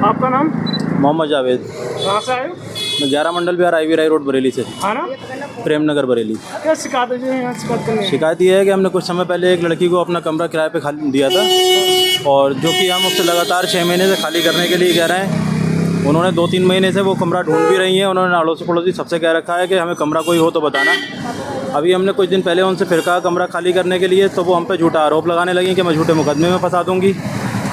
आपका नाम? मोहम्मद जावेद। कहाँ से आए हो? मैं 11 मंडल बिहार IV राय रोड बरेली से। आना प्रेम नगर बरेली। क्या शिकायत है जो यहाँ शिकायत करनी है? शिकायत ये है कि हमने कुछ समय पहले एक लड़की को अपना कमरा किराए पे खाली दिया था, और जो कि हम उससे लगातार 6 महीने से खाली करने के लिए कह रहे हैं। उन्होंने 2-3 महीने से वो कमरा ढूंढ भी रही हैं। उन्होंने अड़ोसी पड़ोसी सबसे कह रखा है कि हमें कमरा कोई हो तो बताना। अभी हमने कुछ दिन पहले उनसे फिर कहा कमरा खाली करने के लिए, तो वो हम पे झूठा आरोप लगाने लगी कि मैं झूठे मुकदमे में फंसा दूँगी।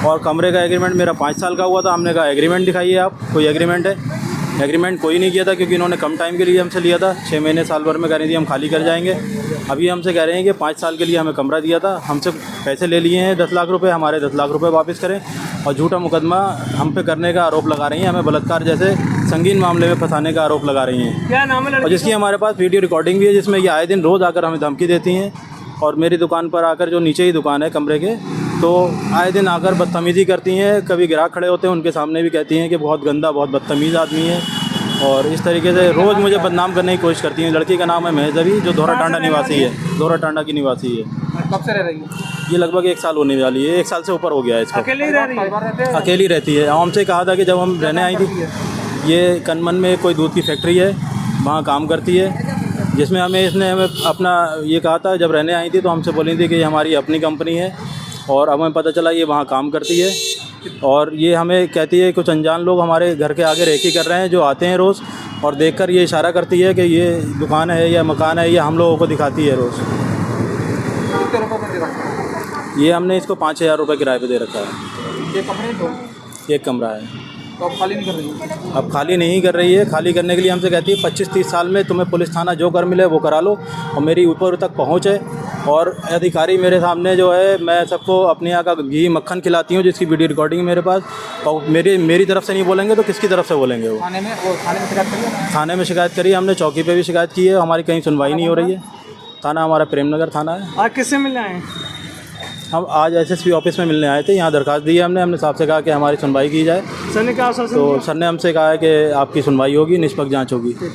और कमरे का एग्रीमेंट मेरा 5 साल का हुआ था। हमने कहा एग्रीमेंट दिखाइए आप, कोई एग्रीमेंट है? एग्रीमेंट कोई नहीं किया था, क्योंकि इन्होंने कम टाइम के लिए हमसे लिया था। 6 महीने साल भर में कह रही थी हम खाली कर जाएंगे। अभी हमसे कह रहे हैं कि 5 साल के लिए हमें कमरा दिया था, हमसे पैसे ले लिए हैं 10 लाख रुपए, हमारे 10 लाख रुपए वापस करें। और झूठा मुकदमा हम पे करने का आरोप लगा रही हैं, हमें बलात्कार जैसे संगीन मामले में फंसाने का आरोप लगा रही हैं। क्या नाम है लड़की? और जिसकी हमारे पास वीडियो रिकॉर्डिंग भी है, जिसमें ये आए दिन रोज़ आकर हमें धमकी देती हैं। और मेरी दुकान पर आकर, जो नीचे ही दुकान है कमरे के, तो आए दिन आकर बदतमीज़ी करती हैं। कभी ग्राहक खड़े होते हैं उनके सामने भी कहती हैं कि बहुत गंदा, बहुत बदतमीज़ आदमी है। और इस तरीके से रोज़ मुझे बदनाम करने की कोशिश करती हैं। लड़की का नाम है महजबी, जो दोहरा टांडा निवासी है, दोहरा टांडा की निवासी है। कब से रह रही है? ये लगभग 1 साल होने वाली है, 1 साल से ऊपर हो गया है इसको। अकेले ही रह रही है? अकेली रहती है। हमसे कहा था कि जब हम रहने आई थी, ये कनमन में कोई दूध की फैक्ट्री है, वहाँ काम करती है, जिसमें इसने हमें अपना ये कहा था। जब रहने आई थी तो हमसे बोली थी कि ये हमारी अपनी कंपनी है, और हमें पता चला ये वहाँ काम करती है। और ये हमें कहती है कुछ अनजान लोग हमारे घर के आगे रेकी कर रहे हैं, जो आते हैं रोज़, और देखकर ये इशारा करती है कि ये दुकान है या मकान है, ये हम लोगों को दिखाती है रोज़। ये हमने इसको 5,000 रुपये किराए पे दे रखा है। ये कमरे दो? एक कमरा है। तो अब खाली नहीं कर रही है? अब खाली नहीं कर रही है। खाली करने के लिए हमसे कहती है 25-30 साल में तुम्हें पुलिस थाना जो कर मिले वो करा लो, और मेरी ऊपर तक पहुँच है। और अधिकारी मेरे सामने जो है, मैं सबको अपने यहाँ का घी मक्खन खिलाती हूँ, जिसकी वीडियो रिकॉर्डिंग मेरे पास। और मेरी तरफ से नहीं बोलेंगे तो किसकी तरफ से बोलेंगे? वो थाने में शिकायत करी? थाने में शिकायत करी हमने, चौकी पे भी शिकायत की है, हमारी कहीं सुनवाई नहीं हो रही है। थाना हमारा प्रेम नगर थाना है। आज किससे मिलने आए? हम आज SSP ऑफिस में मिलने आए थे। यहाँ दरखास्त दी है हमने साहब से कहा कि हमारी सुनवाई की जाए। सर ने क्या आश्वासन तो दिया? सर ने हमसे कहा है कि आपकी सुनवाई होगी, निष्पक्ष जाँच होगी। ठीक।